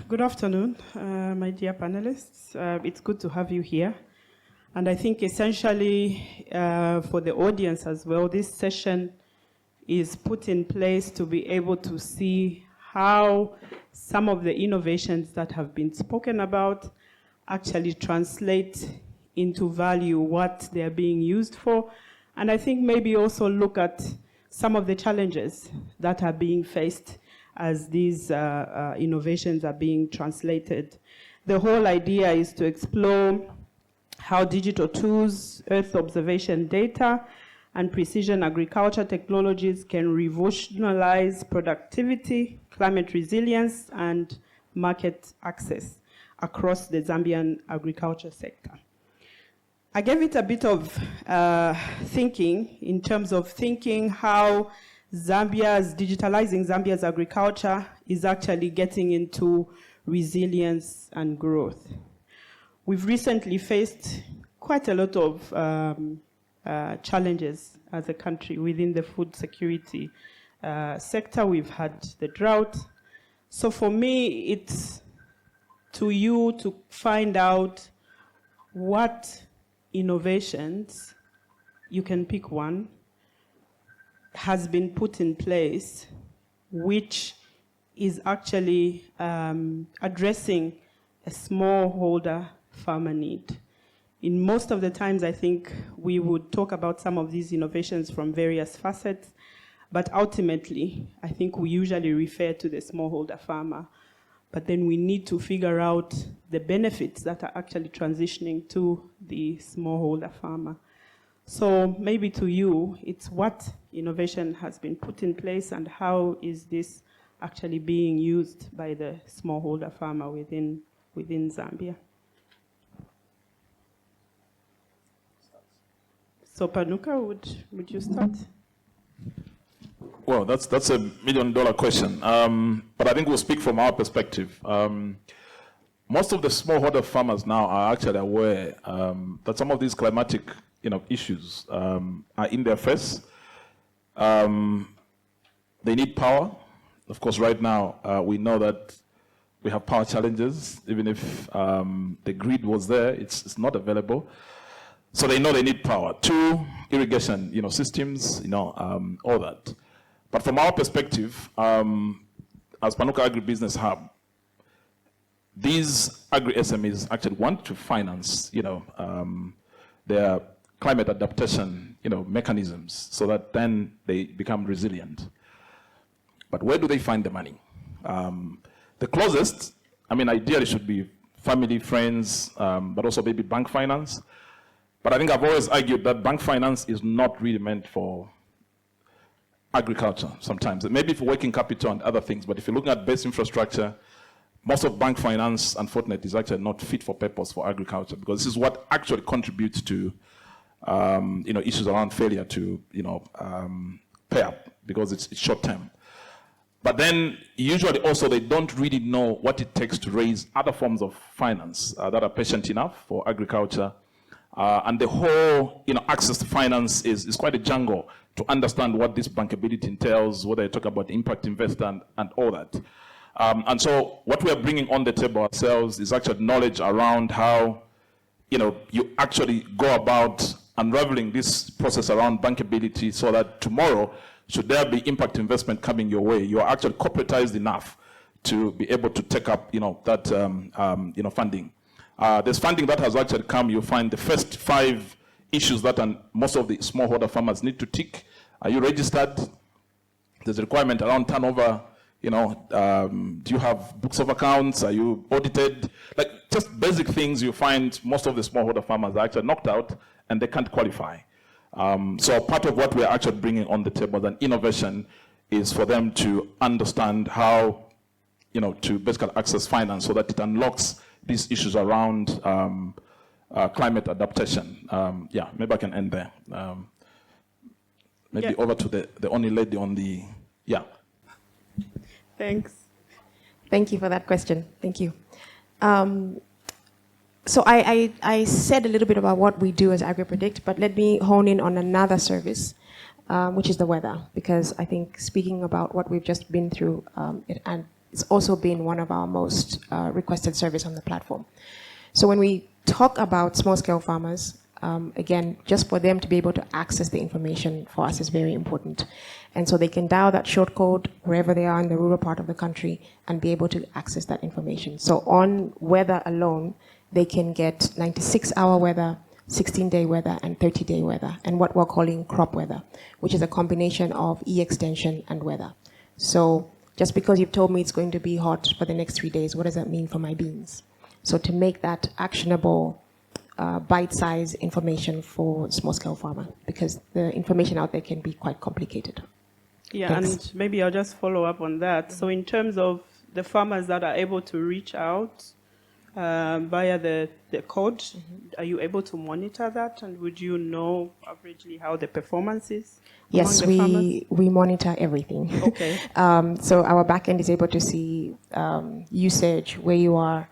Good afternoon, my dear panelists. It's good to have you here. And I think essentially for the audience as well, this session is put in place to be able to see how some of the innovations that have been spoken about actually translate into value, what they're being used for. And I think maybe also look at some of the challenges that are being faced as these innovations are being translated. The whole idea is to explore how digital tools, earth observation data, and precision agriculture technologies can revolutionize productivity, climate resilience, and market access across the Zambian agriculture sector. I gave it a bit of thinking in terms of thinking how digitalizing Zambia's agriculture is actually getting into resilience and growth. We've recently faced quite a lot of challenges as a country within the food security sector. We've had the drought. So for me, it's to you to find out what innovations, you can pick one, has been put in place, which is actually addressing a smallholder farmer need. In most of the times, I think we would talk about some of these innovations from various facets, but ultimately, I think we usually refer to the smallholder farmer. But then we need to figure out the benefits that are actually transitioning to the smallholder farmer. So maybe to you, it's what innovation has been put in place and how is this actually being used by the smallholder farmer within Zambia. So Panuka, would you start? Well, that's a $1 million question. But I think we'll speak from our perspective. Most of the smallholder farmers now are actually aware that some of these climatic issues are in their face. They need power. Of course, right now, we know that we have power challenges. Even if the grid was there, it's not available. So they know they need power. 2, irrigation, systems, all that. But from our perspective, as Panuka Agribusiness Hub, these agri-SMEs actually want to finance, their climate adaptation, mechanisms, so that then they become resilient. But where do they find the money? The closest, ideally should be family, friends, but also maybe bank finance. But I think I've always argued that bank finance is not really meant for agriculture sometimes. Maybe for working capital and other things, but if you're looking at base infrastructure, most of bank finance, unfortunately, is actually not fit for purpose for agriculture, because this is what actually contributes to issues around failure to pay up, because it's short term. But then usually also they don't really know what it takes to raise other forms of finance that are patient enough for agriculture. And the whole access to finance is quite a jungle to understand what this bankability entails, whether you talk about impact investor and all that. And so what we are bringing on the table ourselves is actually knowledge around how you actually go about unraveling this process around bankability, so that tomorrow, should there be impact investment coming your way, you are actually corporatized enough to be able to take up that funding. There's funding that has actually come. You find the first 5 issues that most of the smallholder farmers need to tick. Are you registered? There's a requirement around turnover. Do you have books of accounts? Are you audited? Like just basic things you find most of the smallholder farmers are actually knocked out and they can't qualify. So part of what we're actually bringing on the table as an innovation is for them to understand how, to basically access finance so that it unlocks these issues around climate adaptation. Maybe I can end there. Over to the only lady on the, Thanks. Thank you for that question. Thank you. So I said a little bit about what we do as AgriPredict, but let me hone in on another service, which is the weather, because I think speaking about what we've just been through, it's also been one of our most requested service on the platform. So when we talk about small-scale farmers, again, just for them to be able to access the information for us is very important. And so they can dial that short code wherever they are in the rural part of the country and be able to access that information. So on weather alone, they can get 96-hour weather, 16-day weather, and 30-day weather, and what we're calling crop weather, which is a combination of e-extension and weather. So just because you've told me it's going to be hot for the next 3 days, what does that mean for my beans? So to make that actionable, bite-sized information for small-scale farmer, because the information out there can be quite complicated. Yeah, Thanks. and maybe I'll just follow up on that. So in terms of the farmers that are able to reach out via the code, are you able to monitor that? And would you know averagely how the performance is? Yes, among the farmers? we monitor everything. Okay. So our backend is able to see usage, where you are,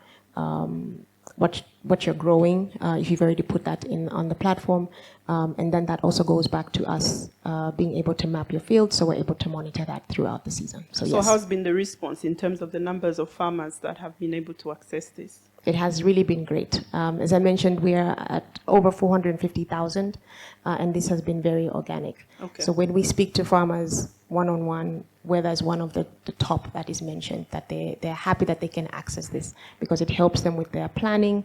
what you're growing, if you've already put that in on the platform, and then that also goes back to us being able to map your field, so we're able to monitor that throughout the season. So yes, how's been the response in terms of the numbers of farmers that have been able to access this? it has really been great. As I mentioned, we are at over 450,000, and this has been very organic. Okay. So when we speak to farmers one-on-one, weather is one of the top that is mentioned, that they're happy that they can access this because it helps them with their planning,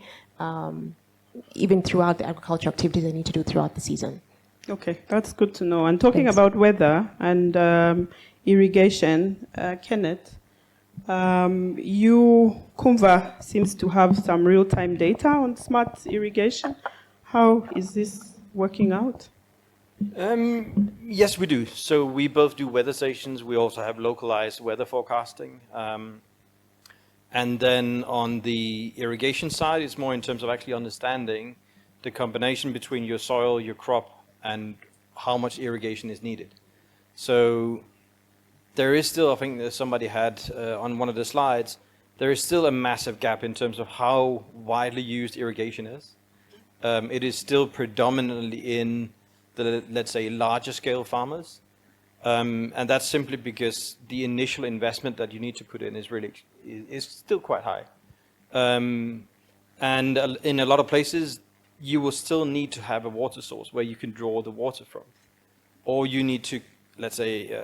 even throughout the agriculture activities they need to do throughout the season. Okay, that's good to know. And talking Thanks. about weather and irrigation, Kenneth, Kumva seems to have some real-time data on smart irrigation. How is this working out? Yes, we do. So we both do weather stations. We also have localized weather forecasting. And then on the irrigation side, it's more in terms of actually understanding the combination between your soil, your crop, and how much irrigation is needed. So there is still, I think that somebody had on one of the slides, there is still a massive gap in terms of how widely used irrigation is. It is still predominantly in the, let's say, larger scale farmers. And that's simply because the initial investment that you need to put in is still quite high. And in a lot of places, you will still need to have a water source where you can draw the water from. Or you need to, let's say,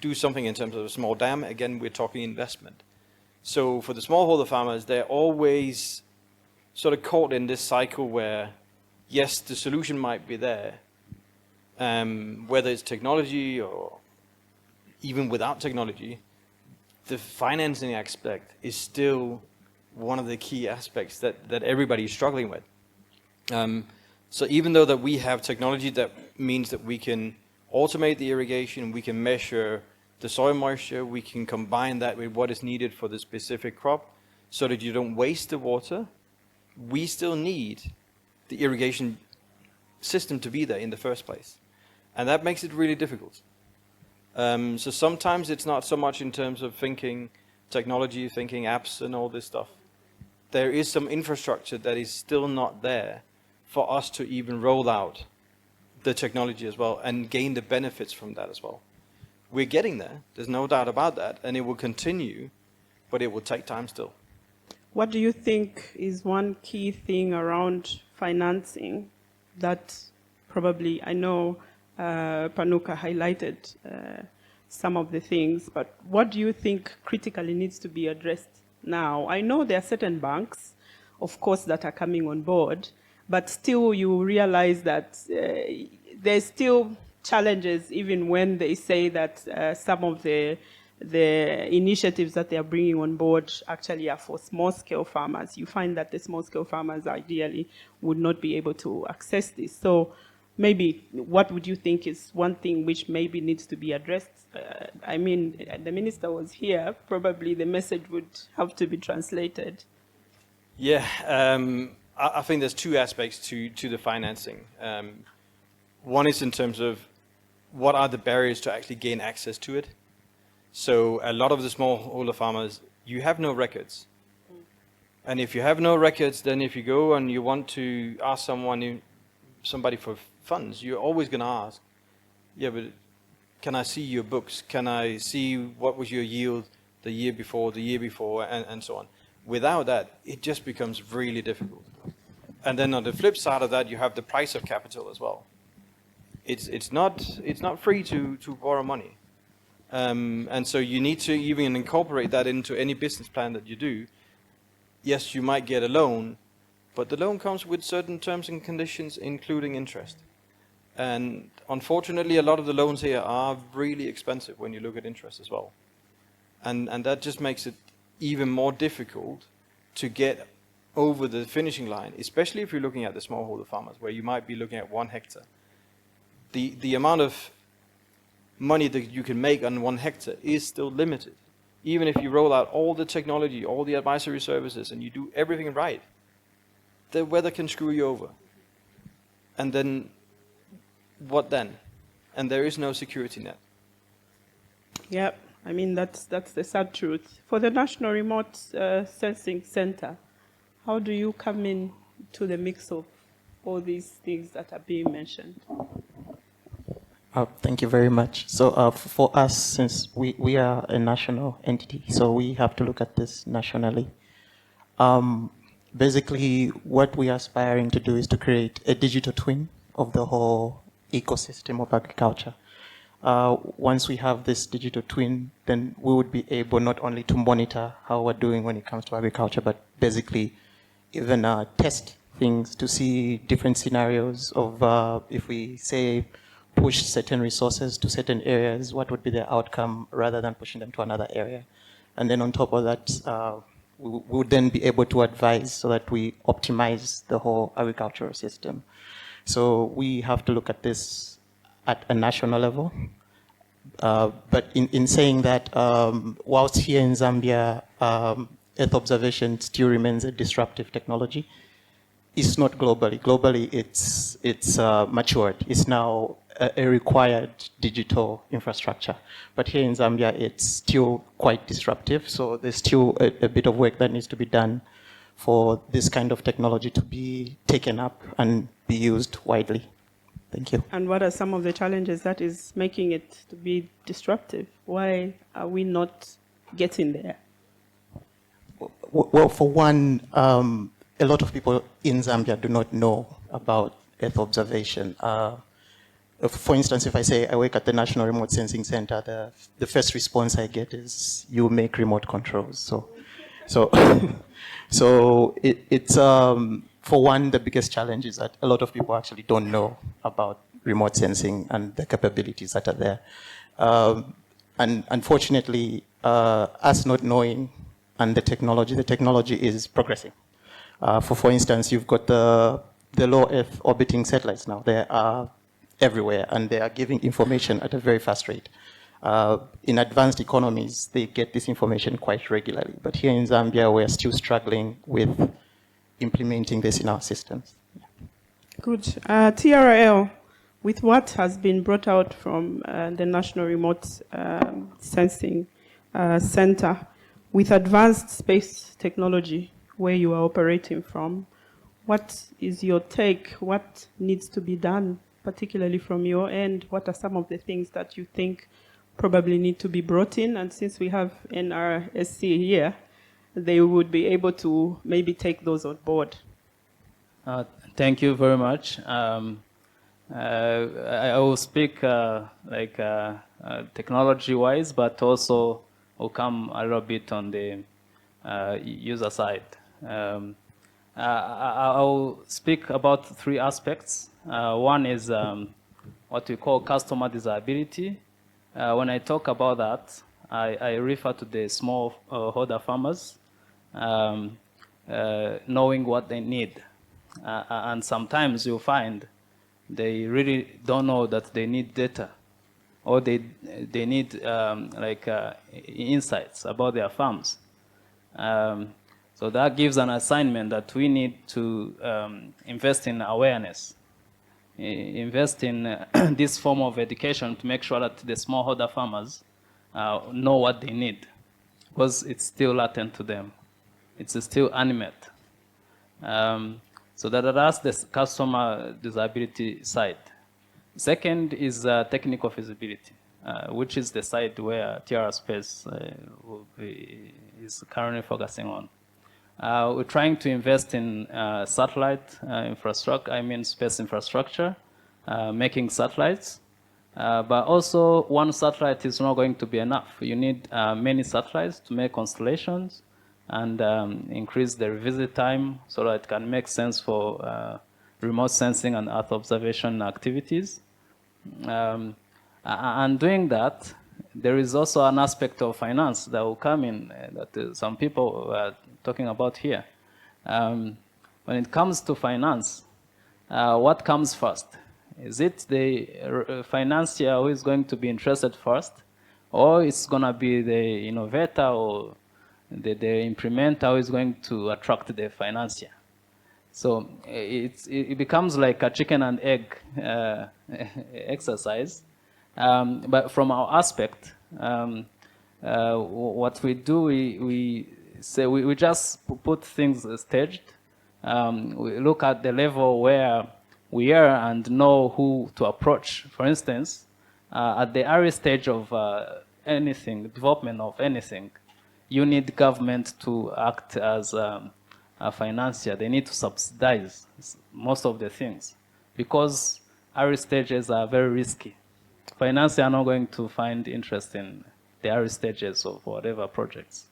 do something in terms of a small dam. Again, we're talking investment. So for the smallholder farmers, they're always sort of caught in this cycle where, yes, the solution might be there, whether it's technology or even without technology, the financing aspect is still one of the key aspects that everybody is struggling with. So even though that we have technology that means that we can automate the irrigation, we can measure the soil moisture, we can combine that with what is needed for the specific crop so that you don't waste the water, we still need the irrigation system to be there in the first place. And that makes it really difficult. So sometimes it's not so much in terms of thinking technology, thinking apps and all this stuff. There is some infrastructure that is still not there for us to even roll out the technology as well and gain the benefits from that as well. We're getting there, there's no doubt about that, and it will continue, but it will take time still. What do you think is one key thing around financing that probably, I know Panuka highlighted some of the things, but what do you think critically needs to be addressed now? I know there are certain banks, of course, that are coming on board, but still you realize that there's still challenges even when they say that some of the initiatives that they are bringing on board actually are for small-scale farmers. You find that the small-scale farmers ideally would not be able to access this. So maybe what would you think is one thing which maybe needs to be addressed? I mean, the minister was here. Probably the message would have to be translated. Yeah, I think there's two aspects to the financing. One is in terms of what are the barriers to actually gain access to it. So a lot of the smallholder farmers, you have no records. And if you have no records, then if you go and you want to ask somebody for funds, you're always going to ask, yeah, but can I see your books? Can I see what was your yield? the year before, and so on. Without that, it just becomes really difficult. And then on the flip side of that, you have the price of capital as well. It's not free to borrow money. And so you need to even incorporate that into any business plan that you do. Yes, you might get a loan, but the loan comes with certain terms and conditions, including interest. And unfortunately, a lot of the loans here are really expensive when you look at interest as well. And that just makes it even more difficult to get over the finishing line, especially if you're looking at the smallholder farmers, where you might be looking at 1 hectare. The amount of money that you can make on 1 hectare is still limited. Even if you roll out all the technology, all the advisory services, and you do everything right, the weather can screw you over. And then, what then? And there is no security net. Yep, I mean, that's the sad truth. For the National Remote Sensing Center, how do you come in to the mix of all these things that are being mentioned? Thank you very much. So for us, since we are a national entity, so we have to look at this nationally. Basically, what we are aspiring to do is to create a digital twin of the whole ecosystem of agriculture. Once we have this digital twin, then we would be able not only to monitor how we're doing when it comes to agriculture, but basically even test things to see different scenarios of if we say push certain resources to certain areas, what would be the outcome rather than pushing them to another area. And then on top of that, we would then be able to advise so that we optimize the whole agricultural system. So we have to look at this at a national level. But in saying that, whilst here in Zambia, Earth observation still remains a disruptive technology, it's not globally. Globally, it's matured. It's now a required digital infrastructure. But here in Zambia, it's still quite disruptive. So there's still a bit of work that needs to be done for this kind of technology to be taken up and be used widely. Thank you. And what are some of the challenges that is making it to be disruptive? Why are we not getting there? Well, for one, a lot of people in Zambia do not know about Earth observation. For instance, if I say I work at the National Remote Sensing Center, the first response I get is, you make remote controls. So it's for one, the biggest challenge is that a lot of people actually don't know about remote sensing and the capabilities that are there. And unfortunately, us not knowing and the technology is progressing. For instance, you've got the low Earth orbiting satellites now. They are everywhere, and they are giving information at a very fast rate. In advanced economies, they get this information quite regularly. But here in Zambia, we're still struggling with implementing this in our systems. Good. TRL, with what has been brought out from the National Remote Sensing Center, with advanced space technology where you are operating from, what is your take? What needs to be done, particularly from your end? What are some of the things that you think probably need to be brought in? And since we have NRSC here, they would be able to maybe take those on board. Thank you very much. I will speak technology-wise, but also will come a little bit on the user side. I will speak about 3 aspects. One is what we call customer desirability. When I talk about that, I refer to the smallholder farmers knowing what they need. And sometimes you'll find they really don't know that they need data, or they need insights about their farms. So that gives an assignment that we need to invest in awareness, invest in this form of education to make sure that the smallholder farmers know what they need, because it's still latent to them. It's still unmet. So that's the customer desirability side. Second is technical feasibility. which is the side where TR Space is currently focusing on. We're trying to invest in satellite infrastructure, space infrastructure, making satellites. But also, one satellite is not going to be enough. You need many satellites to make constellations and increase the revisit time so that it can make sense for remote sensing and Earth observation activities. And doing that, there is also an aspect of finance that will come in that some people are talking about here. When it comes to finance, what comes first? Is it the financier who is going to be interested first, or it's going to be the innovator or the implementer who is going to attract the financier? So it becomes like a chicken and egg exercise. But from our aspect, what we do, we say we just put things staged. We look at the level where we are and know who to approach. For instance, at the early stage of anything, development of anything, you need government to act as a financier. They need to subsidize most of the things because early stages are very risky. Financiers are not going to find interest in the early stages of whatever projects.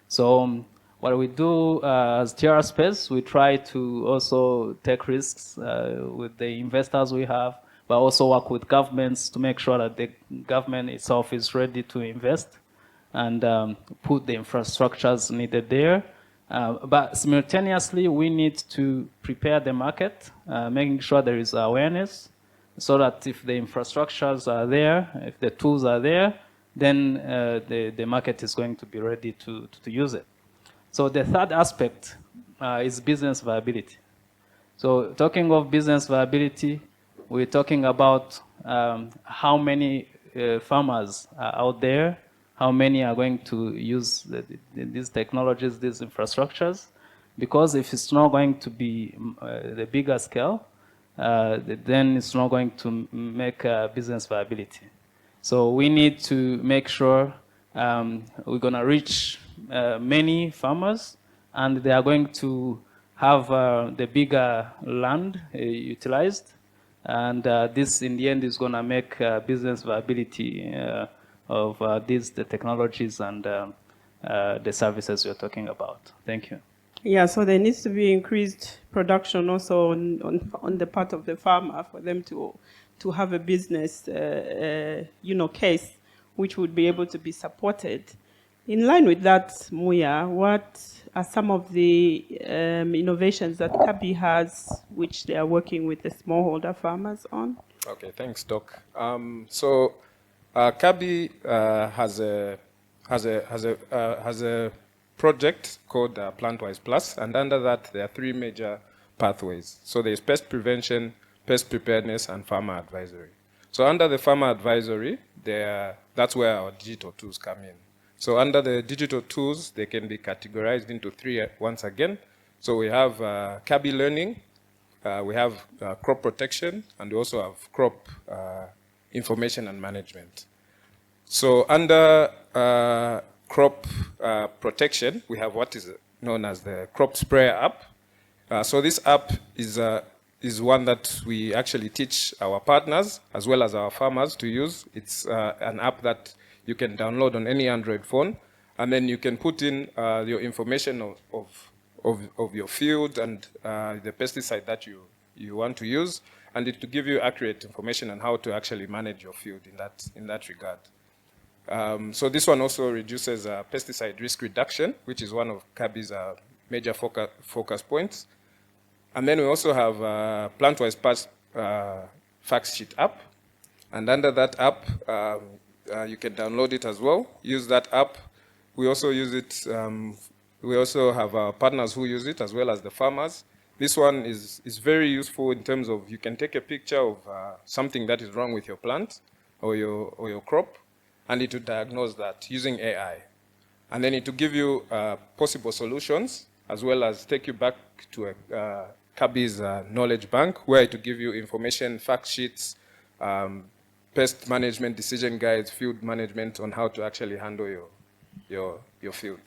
So what we do as TR Space, we try to also take risks with the investors we have, but also work with governments to make sure that the government itself is ready to invest and put the infrastructures needed there. But simultaneously, we need to prepare the market, making sure there is awareness, so that if the infrastructures are there, if the tools are there, then the market is going to be ready to use it. So the third aspect is business viability. So talking of business viability, we're talking about how many farmers are out there, how many are going to use these technologies, these infrastructures, because if it's not going to be the bigger scale, then it's not going to make business viability. So we need to make sure we're going to reach many farmers, and they are going to have the bigger land utilized, and this in the end is going to make business viability of the technologies and the services you're talking about. Thank you. Yeah, so there needs to be increased production also on the part of the farmer for them to have a business, case which would be able to be supported. In line with that, Muya, what are some of the innovations that Kabi has, which they are working with the smallholder farmers on? Okay, thanks, Doc. So Kabi has a project called PlantWise Plus, and under that there are three major pathways. So there's pest prevention, pest preparedness, and farmer advisory. So under the farmer advisory, that's where our digital tools come in. So under the digital tools, they can be categorized into three once again. So we have Kabi Learning, we have crop protection, and we also have crop information and management. So under crop protection, we have what is known as the crop sprayer app. So this app is one that we actually teach our partners as well as our farmers to use. It's an app that you can download on any Android phone, and then you can put in your information of your field and the pesticide that you want to use, and it to give you accurate information on how to actually manage your field in that regard. So this one also reduces pesticide risk reduction, which is one of Kabi's major focus points. And then we also have PlantWise fact sheet app, and under that app, you can download it as well. Use that app. We also use it. We also have our partners who use it as well as the farmers. This one is very useful in terms of you can take a picture of something that is wrong with your plant or your crop, and it will diagnose that using AI. And then it will give you possible solutions as well as take you back to Kabi's knowledge bank, where it will give you information, fact sheets, pest management, decision guides, field management on how to actually handle your field.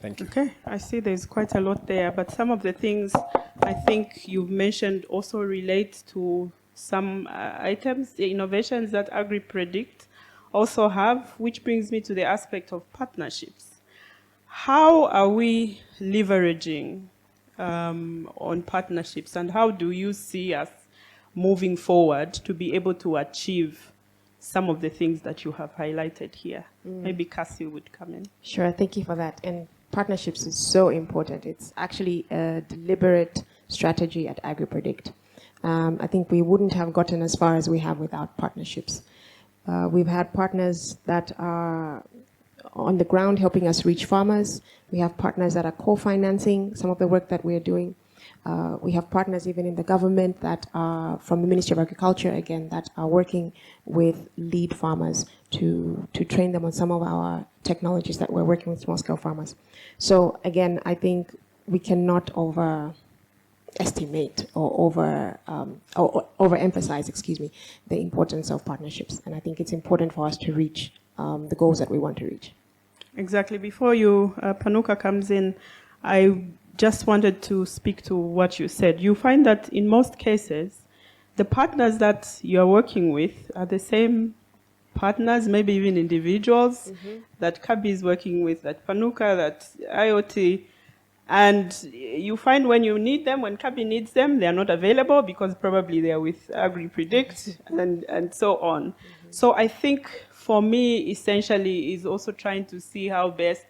Thank you. Okay, I see there's quite a lot there, but some of the things I think you've mentioned also relate to some items, the innovations that AgriPredict also have, which brings me to the aspect of partnerships. How are we leveraging on partnerships, and how do you see us moving forward to be able to achieve some of the things that you have highlighted here? Maybe Cassie would come in. Sure, thank you for that. And partnerships is so important. It's actually a deliberate strategy at AgriPredict. I think we wouldn't have gotten as far as we have without partnerships. We've had partners that are on the ground helping us reach farmers. We have partners that are co-financing some of the work that we're doing. We have partners even in the government that are from the Ministry of Agriculture, again, that are working with lead farmers to train them on some of our technologies that we're working with small-scale farmers. So again, I think we cannot overestimate or overemphasize, the importance of partnerships. And I think it's important for us to reach the goals that we want to reach. Exactly. Before you, Panuka comes in, I just wanted to speak to what you said. You find that in most cases, the partners that you're working with are the same partners, maybe even individuals that Kabi is working with, that Panuka, that IoT. And you find when you need them, when Kabi needs them, they are not available because probably they are with AgriPredict and so on. So I think for me, essentially, is also trying to see how best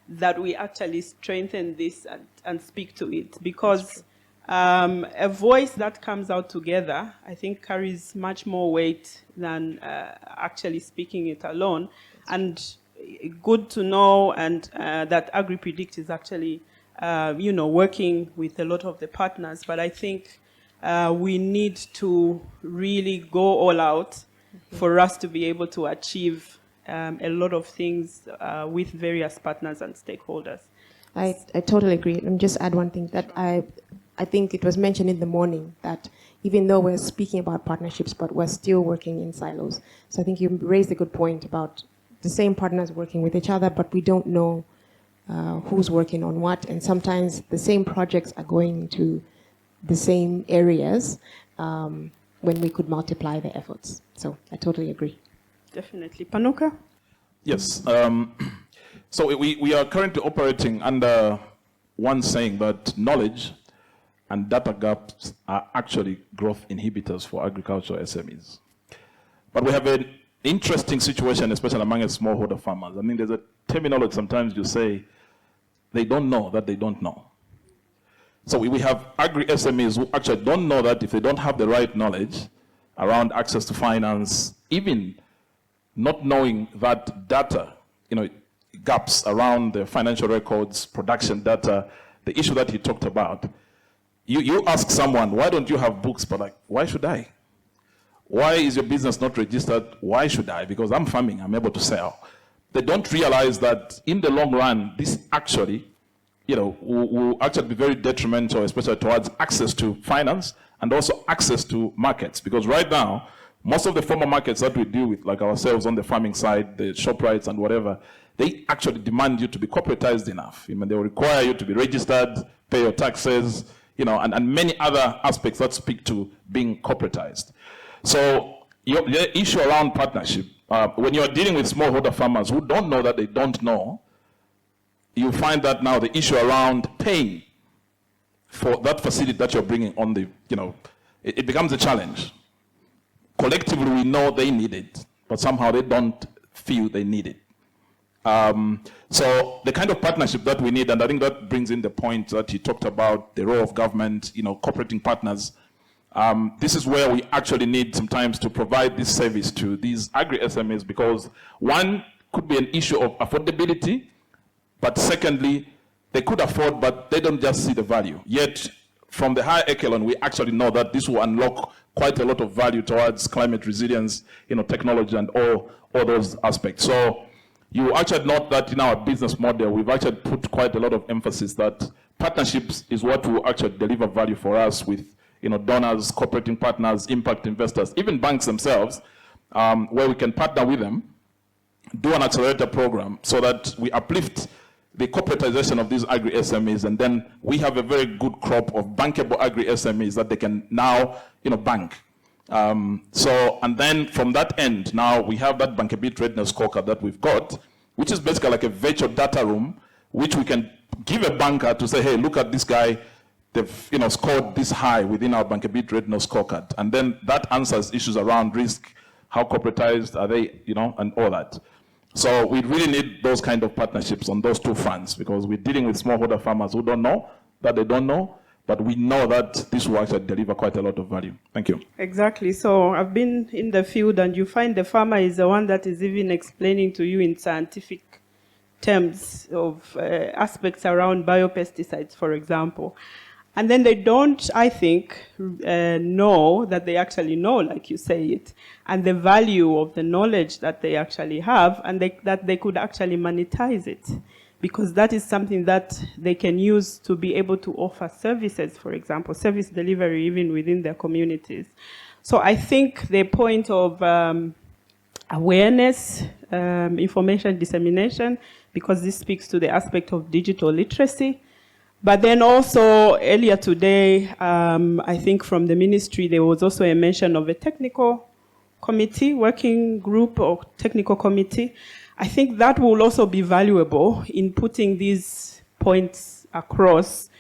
that we actually strengthen this and speak to it, because a voice that comes out together, I think, carries much more weight than actually speaking it alone. And good to know that AgriPredict is actually, working with a lot of the partners. But I think we need to really go all out for us to be able to achieve a lot of things with various partners and stakeholders. I totally agree. Let me just add one thing that I think it was mentioned in the morning that even though we're speaking about partnerships, but we're still working in silos. So I think you raised a good point about the same partners working with each other, but we don't know who's working on what. And sometimes the same projects are going to the same areas when we could multiply the efforts. So I totally agree. Definitely. Panuka? Yes. So we are currently operating under one saying that knowledge and data gaps are actually growth inhibitors for agricultural SMEs. But we have an interesting situation, especially among smallholder farmers. I mean, there's a terminology sometimes you say, they don't know that they don't know. So we have agri-SMEs who actually don't know that if they don't have the right knowledge around access to finance, even not knowing that data, gaps around the financial records, production data, the issue that he talked about. You ask someone, why don't you have books? But like, why should I? Why is your business not registered? Why should I? Because I'm farming, I'm able to sell. They don't realize that in the long run, this actually, will actually be very detrimental, especially towards access to finance and also access to markets. Because right now, most of the formal markets that we deal with, like ourselves on the farming side, the ShopRites and whatever, they actually demand you to be corporatized enough. They will require you to be registered, pay your taxes, and many other aspects that speak to being corporatized. So the issue around partnership, when you're dealing with smallholder farmers who don't know that they don't know, you find that now the issue around paying for that facility that you're bringing on the, it becomes a challenge. Collectively, we know they need it, but somehow they don't feel they need it. So the kind of partnership that we need, and I think that brings in the point that he talked about, the role of government, cooperating partners. This is where we actually need sometimes to provide this service to these agri-SMEs, because one could be an issue of affordability, but secondly, they could afford, but they don't just see the value. Yet, from the higher echelon, we actually know that this will unlock quite a lot of value towards climate resilience, technology and all those aspects. So you actually note that in our business model, we've actually put quite a lot of emphasis that partnerships is what will actually deliver value for us with donors, cooperating partners, impact investors, even banks themselves. where we can partner with them, do an accelerator program so that we uplift the corporatization of these agri-SMEs, and then we have a very good crop of bankable agri-SMEs that they can now, bank. And then from that end, now we have that bankability readiness scorecard that we've got, which is basically like a virtual data room, which we can give a banker to say, hey, look at this guy, they've scored this high within our bankability readiness scorecard. And then that answers issues around risk, how corporatized are they, and all that. So we really need those kind of partnerships on those two fronts, because we're dealing with smallholder farmers who don't know that they don't know, but we know that this will actually deliver quite a lot of value. Thank you. Exactly. So I've been in the field, and you find the farmer is the one that is even explaining to you in scientific terms of aspects around biopesticides, for example. And then they don't, I think, know that they actually know, like you say it, and the value of the knowledge that they actually have, and that they could actually monetize it. Because that is something that they can use to be able to offer services, for example, service delivery even within their communities. So I think the point of awareness, information dissemination, because this speaks to the aspect of digital literacy. But then also earlier today, I think from the ministry, there was also a mention of a technical committee, working group or technical committee. I think that will also be valuable in putting these points across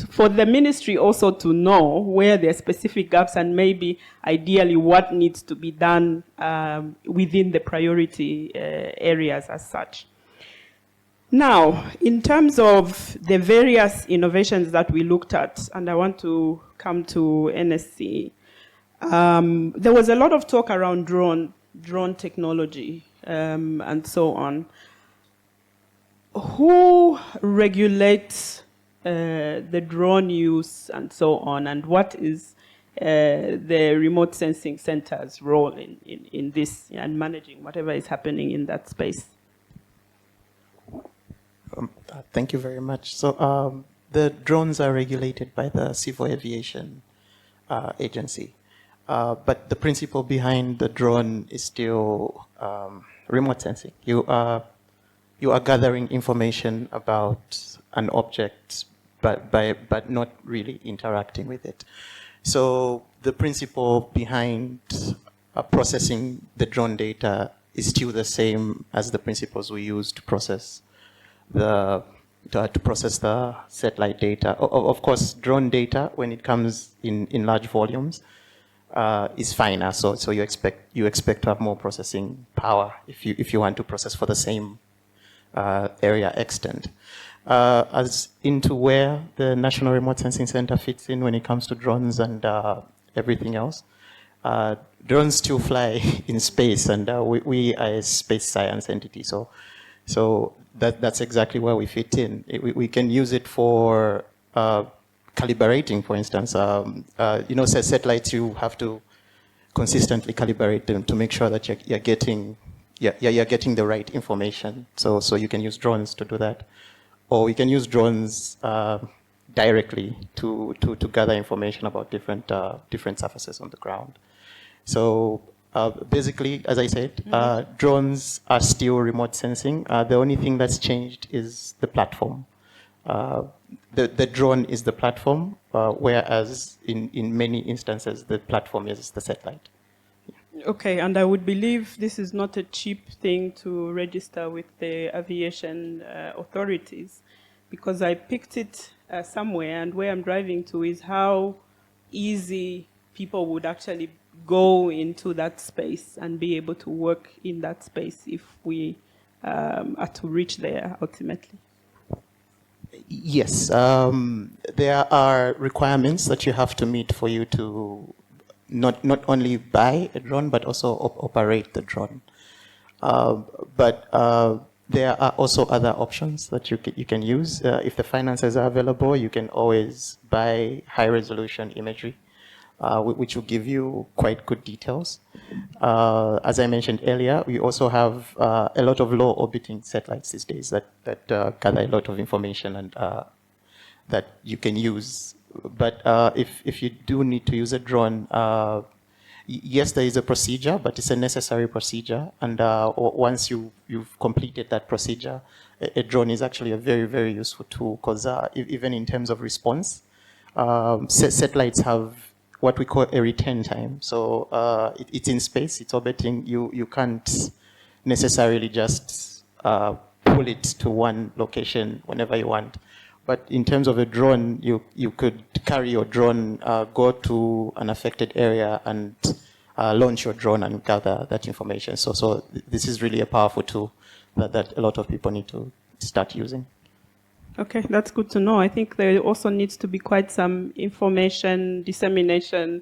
for the ministry also to know where there are specific gaps and maybe ideally what needs to be done within the priority areas as such. Now, in terms of the various innovations that we looked at, and I want to come to NSC, there was a lot of talk around drone technology and so on. Who regulates the drone use and so on, and what is the remote sensing center's role in this and managing whatever is happening in that space? Thank you very much. So the drones are regulated by the Civil Aviation Agency. But the principle behind the drone is still remote sensing. You are gathering information about an object, but not really interacting with it. So the principle behind processing the drone data is still the same as the principles we use to process the satellite data. Of course, drone data, when it comes in large volumes, is finer. So you expect to have more processing power if you want to process for the same area extent. As into where the National Remote Sensing Center fits in when it comes to drones and everything else, drones still fly in space, and we are a space science entity. So that's exactly where we fit in. We can use it for calibrating, for instance. Say satellites, you have to consistently calibrate them to make sure that you're getting the right information. So you can use drones to do that, or we can use drones directly to gather information about different surfaces on the ground. So basically, as I said, drones are still remote sensing. The only thing that's changed is the platform. The drone is the platform, whereas in many instances, the platform is the satellite. Okay, and I would believe this is not a cheap thing to register with the aviation authorities, because I picked it somewhere, and where I'm driving to is how easy people would actually go into that space and be able to work in that space if we are to reach there ultimately. Yes, there are requirements that you have to meet for you to not only buy a drone, but also operate the drone. But there are also other options that you can use. If the finances are available, you can always buy high-resolution imagery, which will give you quite good details. As I mentioned earlier, we also have a lot of low-orbiting satellites these days that gather a lot of information and that you can use. But if you do need to use a drone, yes, there is a procedure, but it's a necessary procedure. And once you've completed that procedure, a drone is actually a very, very useful tool because even in terms of response, satellites have what we call a return time. So it's in space, it's orbiting. You can't necessarily just pull it to one location whenever you want. But in terms of a drone, you could carry your drone, go to an affected area and launch your drone and gather that information. So this is really a powerful tool that a lot of people need to start using. Okay, that's good to know. I think there also needs to be quite some information dissemination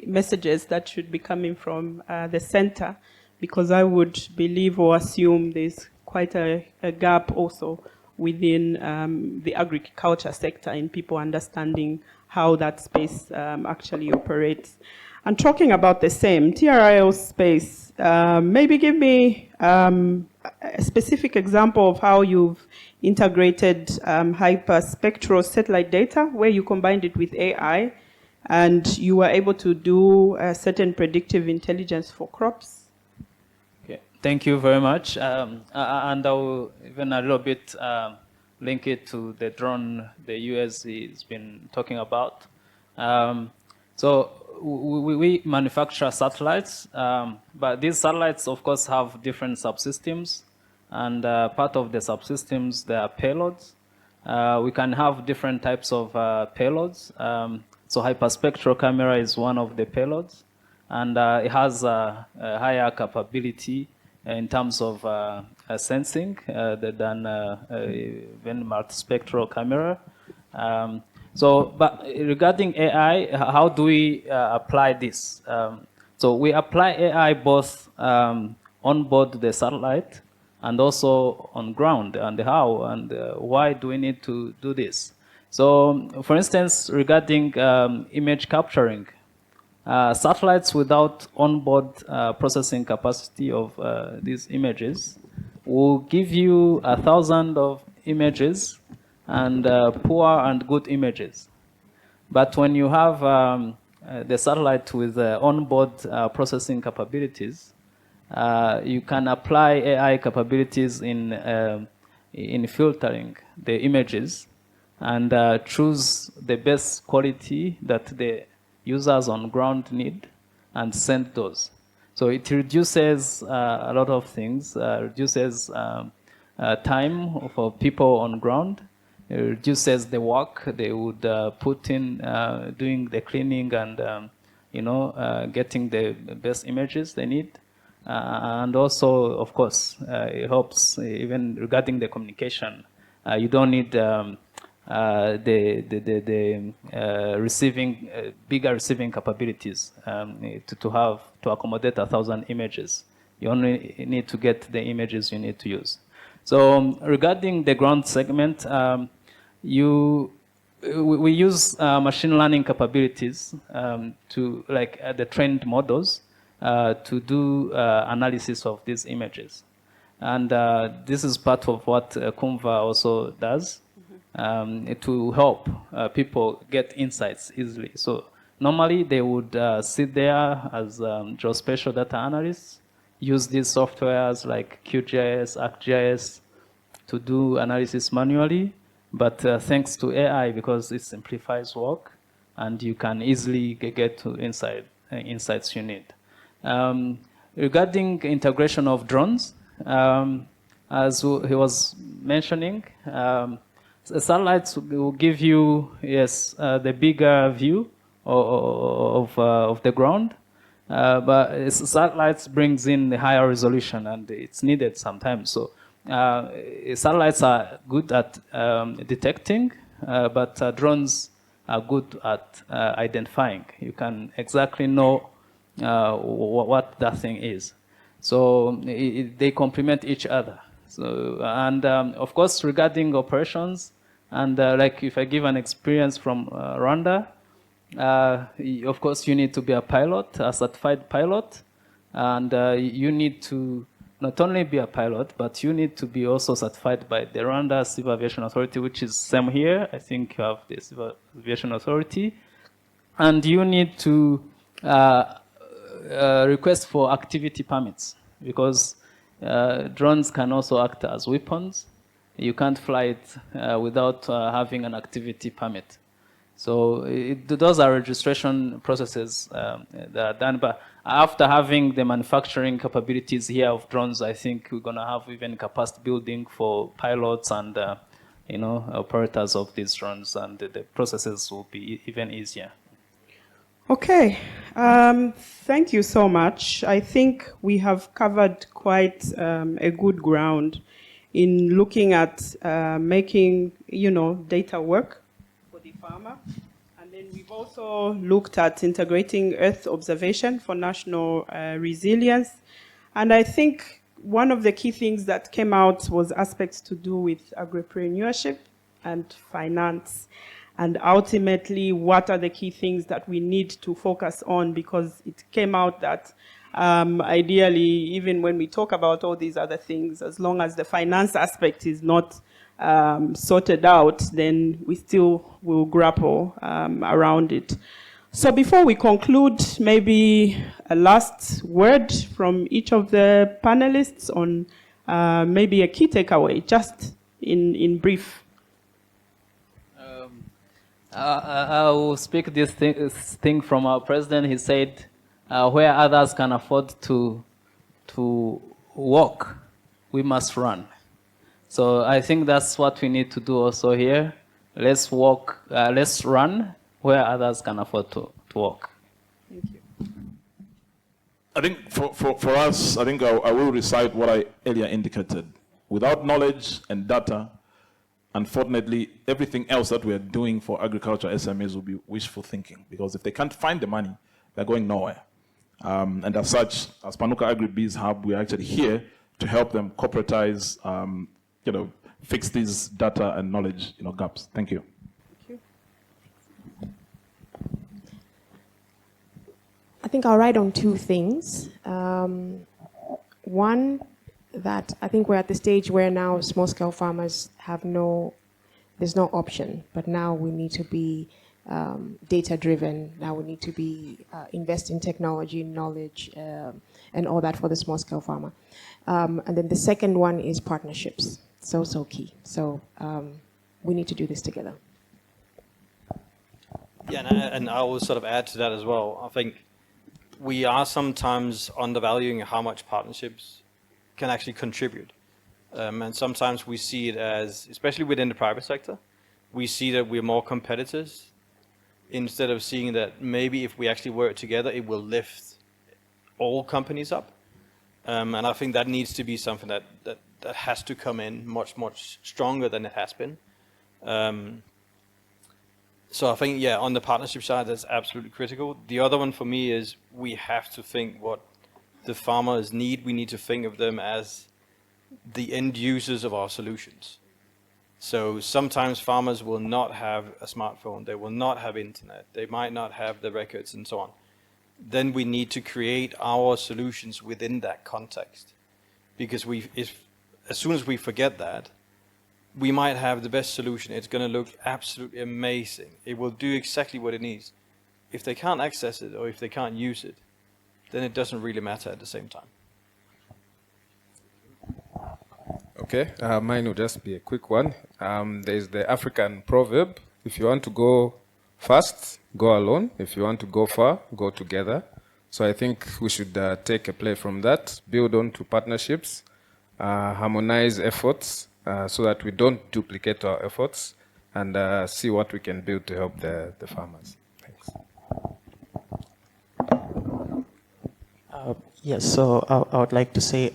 messages that should be coming from the center, because I would believe or assume there's quite a gap also within the agriculture sector in people understanding how that space actually operates. And talking about the same, TRIL space, maybe give me a specific example of how you've integrated hyperspectral satellite data, where you combined it with AI, and you were able to do a certain predictive intelligence for crops. Okay. Thank you very much. And I'll even a little bit link it to the drone the US has been talking about. So we manufacture satellites, but these satellites, of course, have different subsystems. And part of the subsystems, there are payloads. We can have different types of payloads. So hyperspectral camera is one of the payloads. And it has a higher capability in terms of sensing than even multispectral camera. But regarding AI, how do we apply this? So we apply AI both on board the satellite and also on ground, and how and why do we need to do this? So, for instance, regarding image capturing, satellites without onboard processing capacity of these images will give you 1,000 of images and poor and good images. But when you have the satellite with onboard processing capabilities, you can apply AI capabilities in filtering the images and choose the best quality that the users on ground need and send those. So it reduces a lot of things, reduces time for people on ground, it reduces the work they would put in doing the cleaning and getting the best images they need. And also, of course, it helps even regarding the communication. You don't need the receiving bigger receiving capabilities to accommodate 1,000 images. You only need to get the images you need to use. So regarding the ground segment, we use machine learning capabilities to the trained models to do analysis of these images. And this is part of what Kumva also does to help people get insights easily. So normally they would sit there as geospatial data analysts, use these softwares like QGIS, ArcGIS to do analysis manually. But thanks to AI, because it simplifies work and you can easily get to insights you need. Regarding integration of drones, as he was mentioning, satellites will give you, the bigger view of the ground, but satellites brings in the higher resolution, and it's needed sometimes. So satellites are good at detecting, but drones are good at identifying. You can exactly know what that thing is. So they complement each other. So, and of course, regarding operations, and like if I give an experience from Rwanda, of course, you need to be a pilot, a certified pilot, and you need to not only be a pilot, but you need to be also certified by the Rwanda Civil Aviation Authority, which is same here. I think you have the Civil Aviation Authority. And you need to request for activity permits, because drones can also act as weapons. You can't fly it without having an activity permit. So those are registration processes that are done. But after having the manufacturing capabilities here of drones, I think we're going to have even capacity building for pilots and operators of these drones, and the processes will be even easier. Okay, thank you so much. I think we have covered quite a good ground in looking at making, data work for the farmer. And then we've also looked at integrating Earth observation for national resilience. And I think one of the key things that came out was aspects to do with agripreneurship and finance. And ultimately, what are the key things that we need to focus on? Because it came out that ideally, even when we talk about all these other things, as long as the finance aspect is not sorted out, then we still will grapple around it. So before we conclude, maybe a last word from each of the panelists on maybe a key takeaway, just in brief. I will speak this thing from our president. He said, where others can afford to walk, we must run. So I think that's what we need to do also here. Let's walk, let's run where others can afford to walk. Thank you. I think for us, I think I will recite what I earlier indicated. Without knowledge and data, unfortunately, everything else that we're doing for agriculture SMEs will be wishful thinking, because if they can't find the money, they're going nowhere. And as such, as Panuka Agribiz Hub, we're actually here to help them corporatize, fix these data and knowledge gaps. Thank you. Thank you. I think I'll write on two things. One, that I think we're at the stage where now small-scale farmers there's no option, but now we need to be data-driven. Now we need to be invest in technology, knowledge, and all that for the small-scale farmer. And then the second one is partnerships. So key. So we need to do this together. Yeah, and I will sort of add to that as well. I think we are sometimes undervaluing how much partnerships can actually contribute. And sometimes we see it as, especially within the private sector, we see that we're more competitors instead of seeing that maybe if we actually work together, it will lift all companies up. And I think that needs to be something that has to come in much stronger than it has been. So I think, on the partnership side, that's absolutely critical. The other one for me is we have to think what the farmers need. We need to think of them as the end users of our solutions. So sometimes farmers will not have a smartphone, they will not have internet, they might not have the records and so on. Then we need to create our solutions within that context. Because as soon as we forget that, we might have the best solution. It's going to look absolutely amazing. It will do exactly what it needs. If they can't access it or if they can't use it, then it doesn't really matter at the same time. Okay, mine will just be a quick one. There's the African proverb, if you want to go fast, go alone. If you want to go far, go together. So I think we should take a play from that, build on to partnerships, harmonize efforts so that we don't duplicate our efforts, and see what we can build to help the farmers. Thanks. Yes, so I would like to say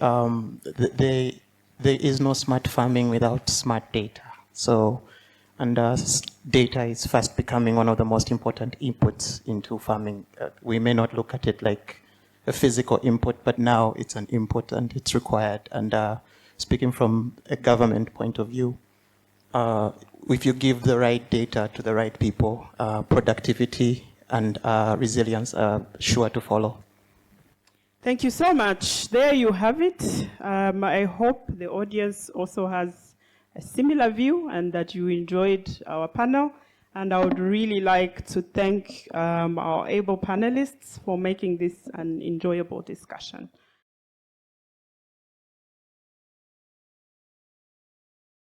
there is no smart farming without smart data. So, and data is fast becoming one of the most important inputs into farming. We may not look at it like a physical input, but now it's an input and it's required. And speaking from a government point of view, if you give the right data to the right people, productivity and resilience are sure to follow. Thank you so much. There you have it. I hope the audience also has a similar view and that you enjoyed our panel. And I would really like to thank our able panelists for making this an enjoyable discussion.